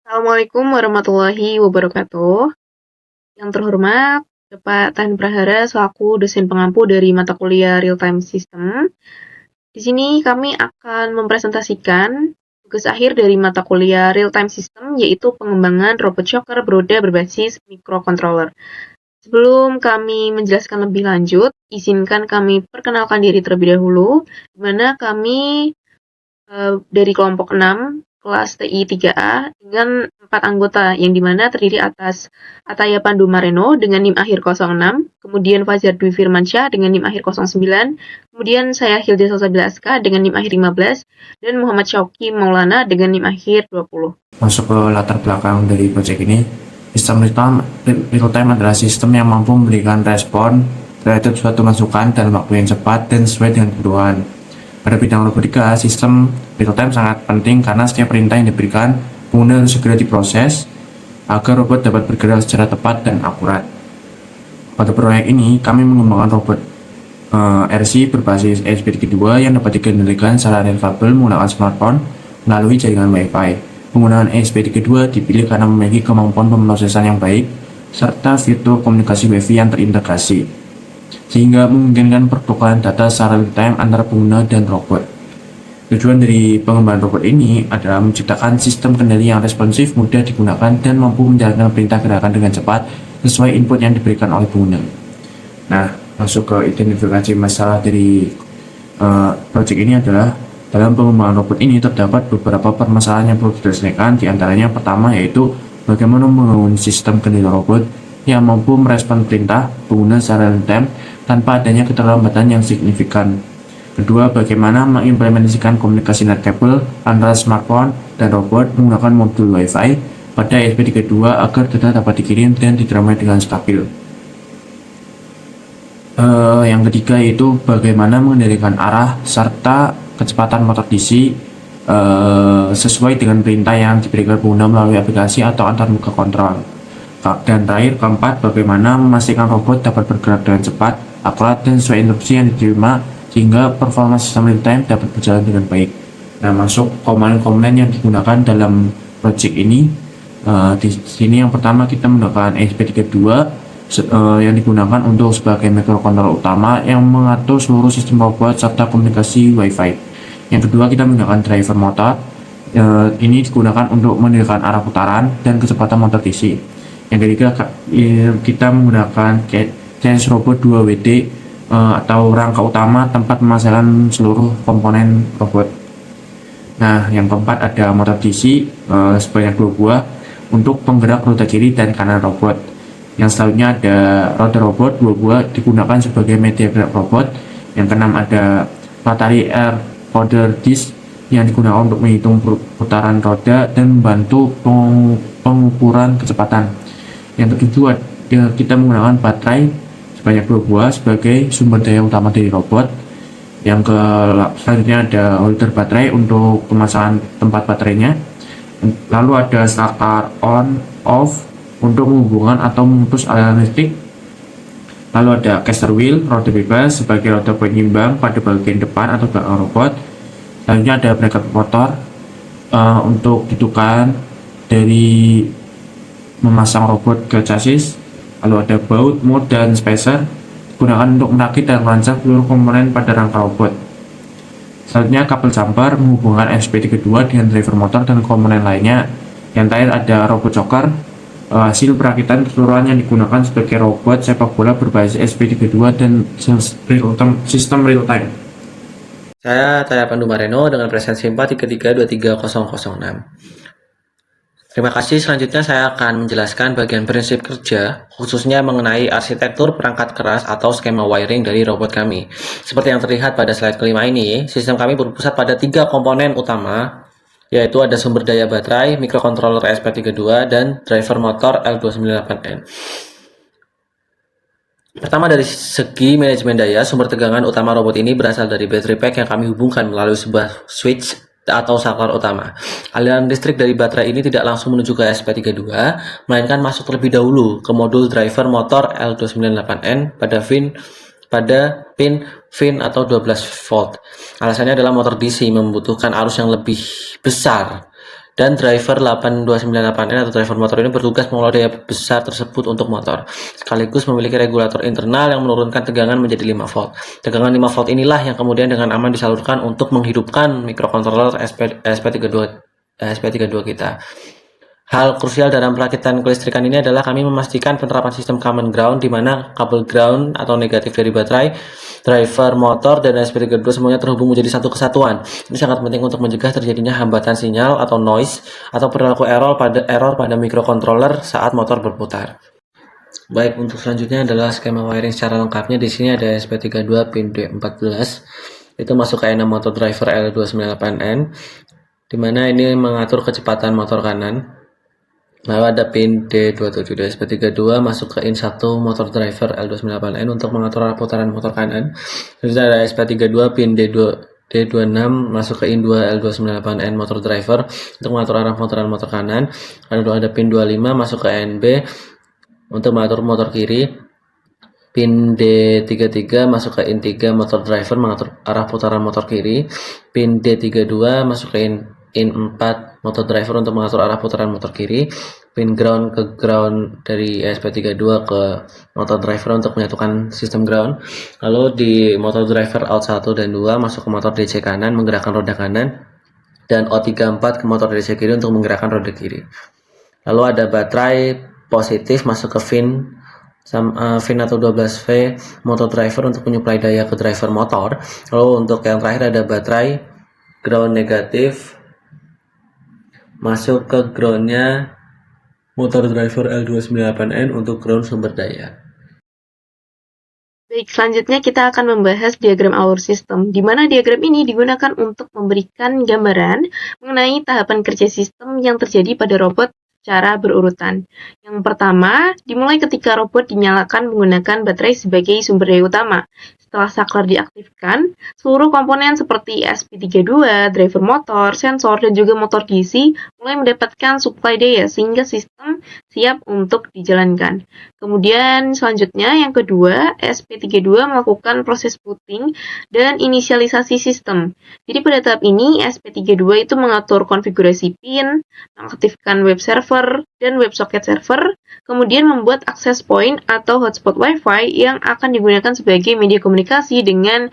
Assalamualaikum warahmatullahi wabarakatuh. Yang terhormat, Bapak Tan Prahara selaku dosen pengampu dari mata kuliah Real Time System. Di sini kami akan mempresentasikan tugas akhir dari mata kuliah Real Time System, yaitu pengembangan robot shocker beroda berbasis microcontroller. Sebelum kami menjelaskan lebih lanjut, izinkan kami perkenalkan diri terlebih dahulu, di mana kami dari kelompok 6 kelas TI 3A dengan 4 anggota yang dimana terdiri atas Ataya Pandu Mareno dengan NIM akhir 06, kemudian Fajar Dwi Firmansyah dengan NIM akhir 09, kemudian saya Hilda Salsabila Aska dengan NIM akhir 15, dan Muhammad Syauki Maulana dengan NIM akhir 20. Masuk ke latar belakang dari proyek ini, sistem real time adalah sistem yang mampu memberikan respon terhadap suatu masukan dalam waktu yang cepat dan sesuai dengan kebutuhan. Pada bidang robotika, sistem real time sangat penting karena setiap perintah yang diberikan pengguna harus segera diproses agar robot dapat bergerak secara tepat dan akurat. Pada proyek ini, kami mengembangkan robot RC berbasis ESP32 yang dapat dikendalikan secara reliable menggunakan smartphone melalui jaringan Wi-Fi. Penggunaan ESP32 dipilih karena memiliki kemampuan pemrosesan yang baik serta fitur komunikasi Wi-Fi yang terintegrasi, sehingga memungkinkan pertukaran data secara real-time antara pengguna dan robot. Tujuan dari pengembangan robot ini adalah menciptakan sistem kendali yang responsif, mudah digunakan, dan mampu menjalankan perintah gerakan dengan cepat sesuai input yang diberikan oleh pengguna. Nah, masuk ke identifikasi masalah dari proyek ini adalah dalam pengembangan robot ini terdapat beberapa permasalahan yang perlu diselesaikan. Di antaranya pertama yaitu bagaimana membangun sistem kendali robot yang mampu merespon perintah pengguna secara real-time tanpa adanya keterlambatan yang signifikan. Kedua, bagaimana mengimplementasikan komunikasi netkabel antara smartphone dan robot menggunakan modul Wi-Fi pada ESP32 agar data dapat dikirim dan diterima dengan stabil. Yang ketiga yaitu bagaimana mengendalikan arah serta kecepatan motor DC sesuai dengan perintah yang diberikan pengguna melalui aplikasi atau antar muka kontrol. Dan terakhir, keempat, bagaimana memastikan robot dapat bergerak dengan cepat, akurat, dan sesuai instruksi yang diterima sehingga performa sistem real time dapat berjalan dengan baik. Nah, masuk komponen-komponen yang digunakan dalam project ini. Di sini yang pertama kita menggunakan ESP32 yang digunakan untuk sebagai microcontroller utama yang mengatur seluruh sistem robot serta komunikasi Wi-Fi. Yang kedua, kita menggunakan driver motor. Ini digunakan untuk menentukan arah putaran dan kecepatan motor DC. Yang ketiga, kita menggunakan change robot 2WD atau rangka utama tempat pemasangan seluruh komponen robot. Nah, yang keempat ada motor DC sebanyak 2 buah untuk penggerak roda kiri dan kanan robot. Yang selanjutnya ada roda robot 2 buah digunakan sebagai media gerak robot. Yang keenam ada rotary air powder disc yang digunakan untuk menghitung putaran roda dan membantu pengukuran kecepatan. Yang ketujuh, kita menggunakan baterai sebanyak 2 buah sebagai sumber daya utama dari robot. Yang selanjutnya ada holder baterai untuk pemasangan tempat baterainya. Lalu ada saklar on off untuk menghubungkan atau memutus aliran listrik. Lalu ada caster wheel, roda bebas sebagai roda penyimbang pada bagian depan atau belakang robot. Selanjutnya ada bracket motor untuk ditukan dari memasang robot ke chassis. Lalu ada baut, mode, dan spacer digunakan untuk merakit dan merancang seluruh komponen pada rangka robot. Selanjutnya kabel jumper menghubungkan ESP32 dengan driver motor dan komponen lainnya. Yang terakhir ada robot shocker, hasil perakitan keseluruhan yang digunakan sebagai robot sepak bola berbasis ESP32 dan sistem real time. Saya Ataya Pandu Mareno dengan presensi 433233006. Terima kasih. Selanjutnya saya akan menjelaskan bagian prinsip kerja, khususnya mengenai arsitektur perangkat keras atau skema wiring dari robot kami. Seperti yang terlihat pada slide kelima ini, sistem kami berpusat pada 3 komponen utama, yaitu ada sumber daya baterai, microcontroller ESP32, dan driver motor L298N. Pertama, dari segi manajemen daya, sumber tegangan utama robot ini berasal dari battery pack yang kami hubungkan melalui sebuah switch atau saklar utama. Aliran listrik dari baterai ini tidak langsung menuju ke ESP32, melainkan masuk terlebih dahulu ke modul driver motor L298N pada pin VIN atau 12 volt. Alasannya adalah motor DC membutuhkan arus yang lebih besar Dan driver 8298N atau driver motor ini bertugas mengelola daya besar tersebut untuk motor, sekaligus memiliki regulator internal yang menurunkan tegangan menjadi 5 volt. Tegangan 5 volt inilah yang kemudian dengan aman disalurkan untuk menghidupkan mikrokontroler SP32 kita. Hal krusial dalam perakitan kelistrikan ini adalah kami memastikan penerapan sistem common ground di mana kabel ground atau negatif dari baterai, driver motor, dan SP32 semuanya terhubung menjadi satu kesatuan. Ini sangat penting untuk mencegah terjadinya hambatan sinyal atau noise atau perilaku error pada mikrokontroler saat motor berputar. Baik, untuk selanjutnya adalah skema wiring secara lengkapnya. Di sini ada SP32 pin D14. Itu masuk ke enam motor driver L298N, di mana ini mengatur kecepatan motor kanan. Lalu ada pin D27 di SP32 masuk ke in1 motor driver L298N untuk mengatur arah putaran motor kanan. Terus ada SP32 pin D26 masuk ke in2 L298N motor driver untuk mengatur arah putaran motor kanan. Lalu ada pin 25 masuk ke NB untuk mengatur motor kiri. Pin D33 masuk ke in3 motor driver mengatur arah putaran motor kiri. Pin D32 masuk ke in4 motor driver untuk mengatur arah putaran motor kiri. Pin ground ke ground dari SP32 ke motor driver untuk menyatukan sistem ground. Lalu di motor driver out 1 dan 2 masuk ke motor DC kanan menggerakkan roda kanan, dan O34 ke motor DC kiri untuk menggerakkan roda kiri. Lalu ada baterai positif masuk ke VIN atau 12V motor driver untuk menyuplai daya ke driver motor. Lalu untuk yang terakhir ada baterai ground negatif masuk ke groundnya motor driver L298N untuk ground sumber daya. Baik, selanjutnya kita akan membahas diagram alur sistem, di mana diagram ini digunakan untuk memberikan gambaran mengenai tahapan kerja sistem yang terjadi pada robot secara berurutan. Yang pertama, dimulai ketika robot dinyalakan menggunakan baterai sebagai sumber daya utama. Setelah saklar diaktifkan, seluruh komponen seperti SP32, driver motor, sensor, dan juga motor DC mulai mendapatkan suplai daya sehingga sistem siap untuk dijalankan. Kemudian selanjutnya yang kedua, SP32 melakukan proses booting dan inisialisasi sistem. Jadi pada tahap ini SP32 itu mengatur konfigurasi pin, mengaktifkan web server dan WebSocket server, kemudian membuat access point atau hotspot Wi-Fi yang akan digunakan sebagai media komunikasi dengan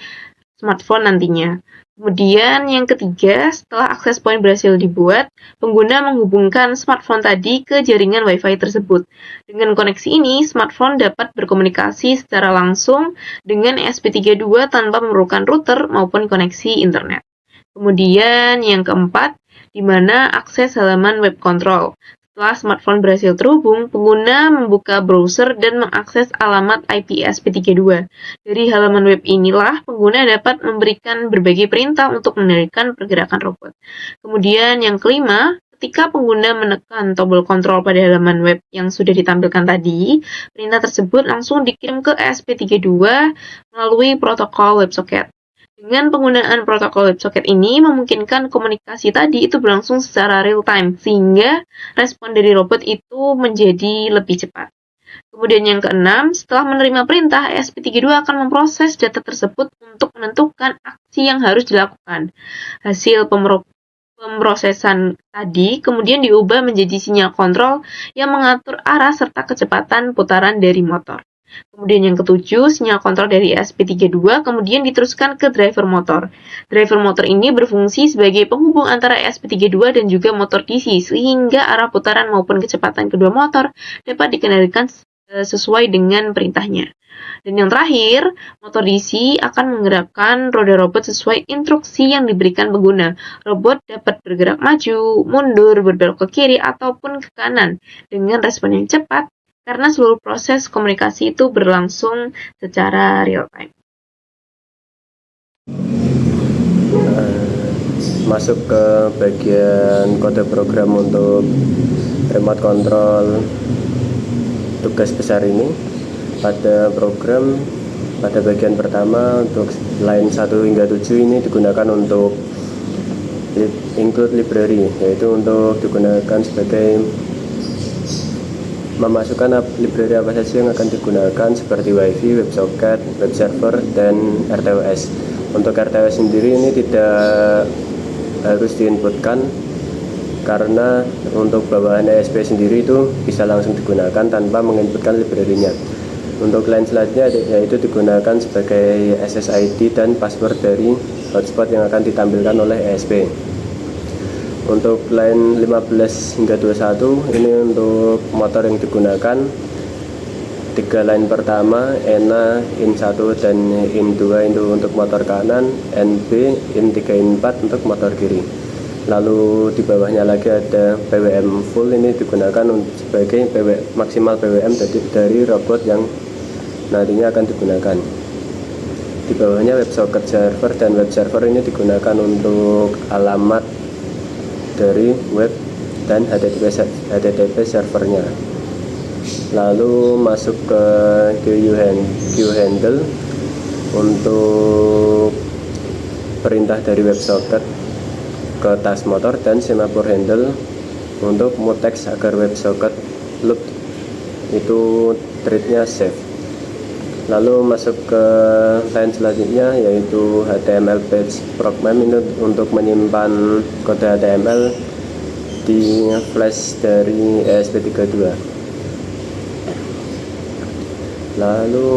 smartphone nantinya. Kemudian yang ketiga, setelah access point berhasil dibuat, pengguna menghubungkan smartphone tadi ke jaringan Wi-Fi tersebut. Dengan koneksi ini, smartphone dapat berkomunikasi secara langsung dengan SP32 tanpa memerlukan router maupun koneksi internet. Kemudian yang keempat, di mana akses halaman web control. Setelah smartphone berhasil terhubung, pengguna membuka browser dan mengakses alamat IP SP32. Dari halaman web inilah, pengguna dapat memberikan berbagai perintah untuk mengendalikan pergerakan robot. Kemudian yang kelima, ketika pengguna menekan tombol kontrol pada halaman web yang sudah ditampilkan tadi, perintah tersebut langsung dikirim ke SP32 melalui protokol WebSocket. Dengan penggunaan protokol WebSocket ini memungkinkan komunikasi tadi itu berlangsung secara real time, sehingga respon dari robot itu menjadi lebih cepat. Kemudian yang keenam, setelah menerima perintah, SP32 akan memproses data tersebut untuk menentukan aksi yang harus dilakukan. Hasil pemrosesan tadi kemudian diubah menjadi sinyal kontrol yang mengatur arah serta kecepatan putaran dari motor. Kemudian yang ketujuh, sinyal kontrol dari SP32 kemudian diteruskan ke driver motor. Driver motor ini berfungsi sebagai penghubung antara SP32 dan juga motor DC, sehingga arah putaran maupun kecepatan kedua motor dapat dikendalikan sesuai dengan perintahnya. Dan yang terakhir, motor DC akan menggerakkan roda robot sesuai instruksi yang diberikan pengguna. Robot dapat bergerak maju, mundur, berbelok ke kiri, ataupun ke kanan dengan respon yang cepat, karena seluruh proses komunikasi itu berlangsung secara real time. Masuk ke bagian kode program untuk remote control tugas besar ini. Pada program, pada bagian pertama untuk line 1 hingga 7 ini digunakan untuk include library, yaitu untuk digunakan sebagai memasukkan library apa saja yang akan digunakan seperti WiFi, WebSocket, web server, dan RTOS. Untuk RTOS sendiri ini tidak harus diinputkan karena untuk bawaan ESP sendiri itu bisa langsung digunakan tanpa menginputkan library-nya. Untuk line selanjutnya yaitu digunakan sebagai SSID dan password dari hotspot yang akan ditampilkan oleh ESP. Untuk line 15 hingga 21 ini untuk motor yang digunakan 3 line pertama, ENA, IN1 dan IN2 itu untuk motor kanan, NB, IN3, IN4 untuk motor kiri. Lalu di bawahnya lagi ada PWM full, ini digunakan sebagai maksimal PWM dari robot yang nantinya akan digunakan. Di bawahnya WebSocket server, dan web server ini digunakan untuk alamat dari web dan HTTP servernya. Lalu masuk ke queue handle untuk perintah dari WebSocket ke tas motor, dan semaphore handle untuk mutex agar WebSocket loop itu thread-nya save. Lalu masuk ke line selanjutnya yaitu HTML page program, ini untuk menyimpan kode HTML di flash dari ESP32. Lalu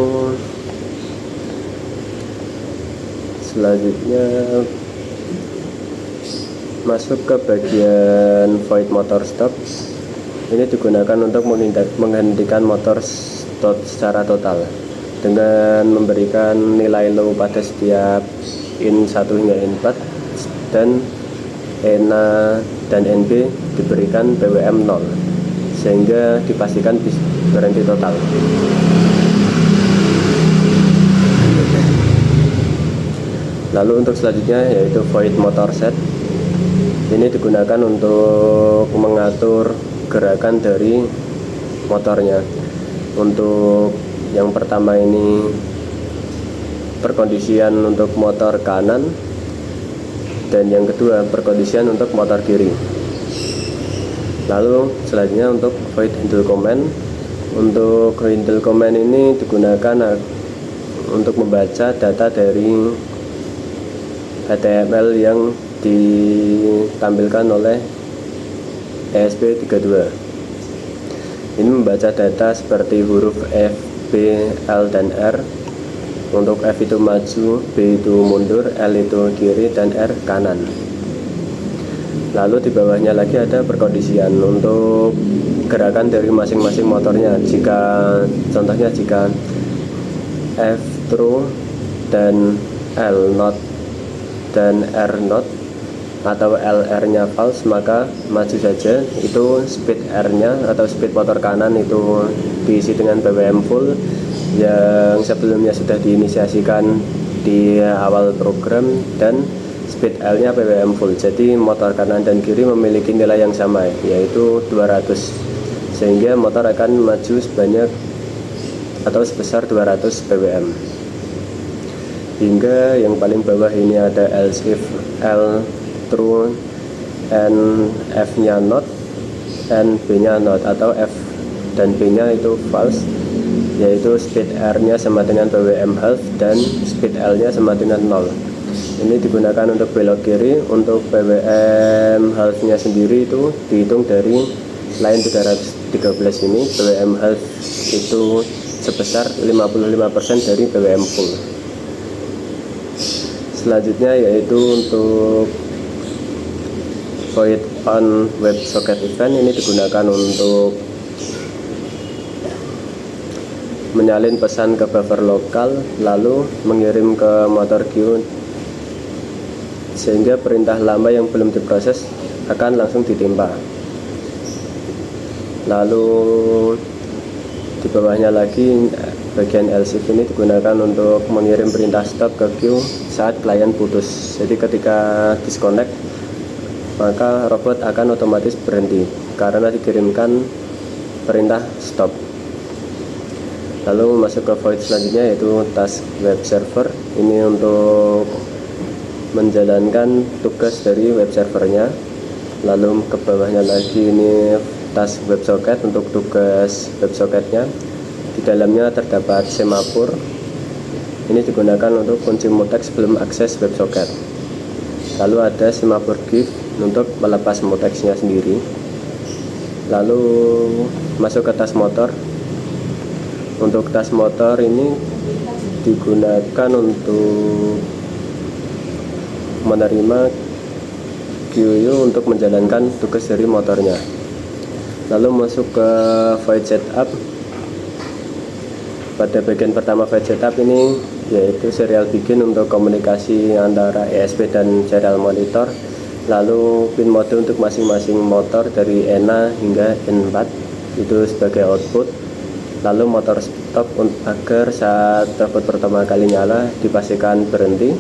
selanjutnya masuk ke bagian void motor stop. Ini digunakan untuk menghentikan motor stop secara total dengan memberikan nilai low pada setiap in 1 hingga in 4, dan ENA dan NB diberikan PWM 0 sehingga dipastikan berhenti total. Lalu untuk selanjutnya yaitu void motor set. Ini digunakan untuk mengatur gerakan dari motornya. Untuk yang pertama ini perkondisian untuk motor kanan, dan yang kedua perkondisian untuk motor kiri. Lalu selanjutnya untuk void handle command. Untuk handle command ini digunakan untuk membaca data dari HTML yang ditampilkan oleh ESP32. Ini membaca data seperti huruf F, B, L, dan R. Untuk F itu maju, B itu mundur, L itu kiri, dan R kanan. Lalu di bawahnya lagi ada perkondisian untuk gerakan dari masing-masing motornya. Contohnya jika F true dan L not dan R not atau LR-nya false, maka maju saja. Itu speed R-nya atau speed motor kanan itu diisi dengan BBM full yang sebelumnya sudah diinisiasikan di awal program, dan speed L-nya BBM full. Jadi motor kanan dan kiri memiliki nilai yang sama, yaitu 200, sehingga motor akan maju sebanyak atau sebesar 200 BBM. Hingga yang paling bawah ini ada else if L true and F nya not and B nya not, atau F dan B nya itu false, yaitu speed R nya sama dengan BWM half dan speed L nya sama dengan 0. Ini digunakan untuk belok kiri. Untuk BWM half nya sendiri itu dihitung dari line 313 ini. BWM half itu sebesar 55% dari BWM full. Selanjutnya yaitu untuk void on WebSocket event. Ini digunakan untuk menyalin pesan ke buffer lokal lalu mengirim ke motor queue, sehingga perintah lama yang belum diproses akan langsung ditimpa. Lalu di bawahnya lagi bagian else if ini digunakan untuk mengirim perintah stop ke queue saat klien putus. Jadi ketika disconnect, maka robot akan otomatis berhenti karena dikirimkan perintah stop. Lalu masuk ke void selanjutnya yaitu task web server. Ini untuk menjalankan tugas dari web servernya. Lalu ke bawahnya lagi ini task WebSocket untuk tugas WebSocketnya. Di dalamnya terdapat semaphore. Ini digunakan untuk kunci mutex sebelum akses WebSocket. Lalu ada semaphore gift untuk melepas muteksnya sendiri. Lalu masuk ke tas motor. Untuk tas motor ini digunakan untuk menerima QU untuk menjalankan tugas dari motornya. Lalu masuk ke void setup. Pada bagian pertama void setup ini yaitu serial begin untuk komunikasi antara ESP dan serial monitor. Lalu pin mode untuk masing-masing motor dari ENA hingga N4 itu sebagai output. Lalu motor stop agar saat telepon pertama kali nyala dipastikan berhenti.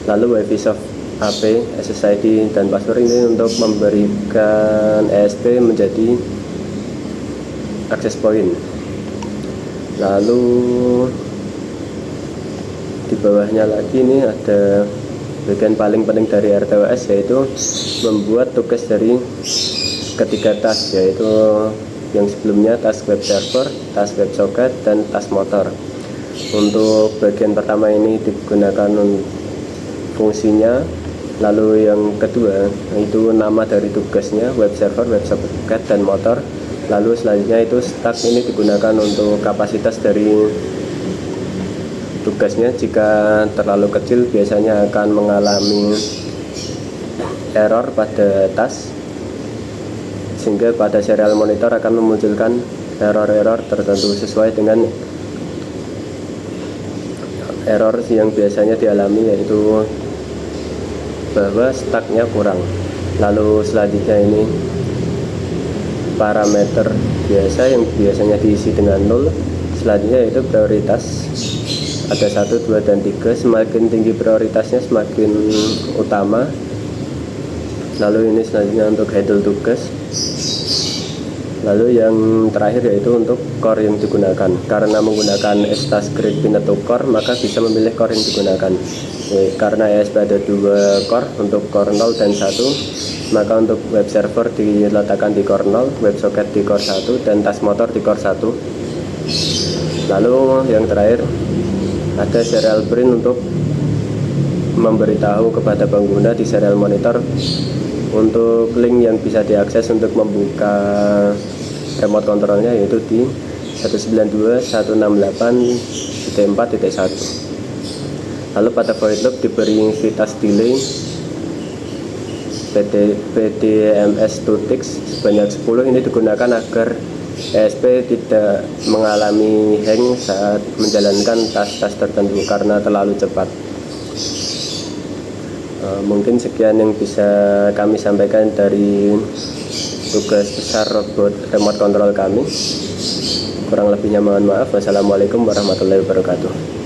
Lalu wifi soft HP, SSID dan password ini untuk memberikan ESP menjadi access point. Lalu di bawahnya lagi ini ada bagian paling penting dari RTOS, yaitu membuat tugas dari ketiga tas, yaitu yang sebelumnya tas web server, tas web socket, dan tas motor. Untuk bagian pertama ini digunakan fungsinya. Lalu yang kedua itu nama dari tugasnya, web server, web socket, dan motor. Lalu selanjutnya itu stack ini digunakan untuk kapasitas dari tugasnya. Jika terlalu kecil biasanya akan mengalami error pada tas, sehingga pada serial monitor akan memunculkan error-error tertentu sesuai dengan error yang biasanya dialami, yaitu bahwa stucknya kurang. Lalu selanjutnya ini parameter biasa yang biasanya diisi dengan 0. Selanjutnya itu prioritas, ada 1, 2, dan 3. Semakin tinggi prioritasnya semakin utama. Lalu ini selanjutnya untuk handle tugas. Lalu yang terakhir yaitu untuk core yang digunakan. Karena menggunakan ExtraScript Pineto Core, maka bisa memilih core yang digunakan. Karena ESP ada 2 core, untuk core 0 dan 1, maka untuk web server diletakkan di core 0, web socket di core 1, dan tas motor di core 1. Lalu yang terakhir ada serial print untuk memberitahu kepada pengguna di serial monitor untuk link yang bisa diakses untuk membuka remote controlnya, yaitu di 192.168.4.1. Lalu pada void loop diberi vitas delay PDMS 2 ticks sebanyak 10. Ini digunakan agar ESP tidak mengalami hang saat menjalankan tas-tas tertentu karena terlalu cepat. Mungkin sekian yang bisa kami sampaikan dari tugas besar robot remote control kami. Kurang lebihnya mohon maaf. Wassalamualaikum warahmatullahi wabarakatuh.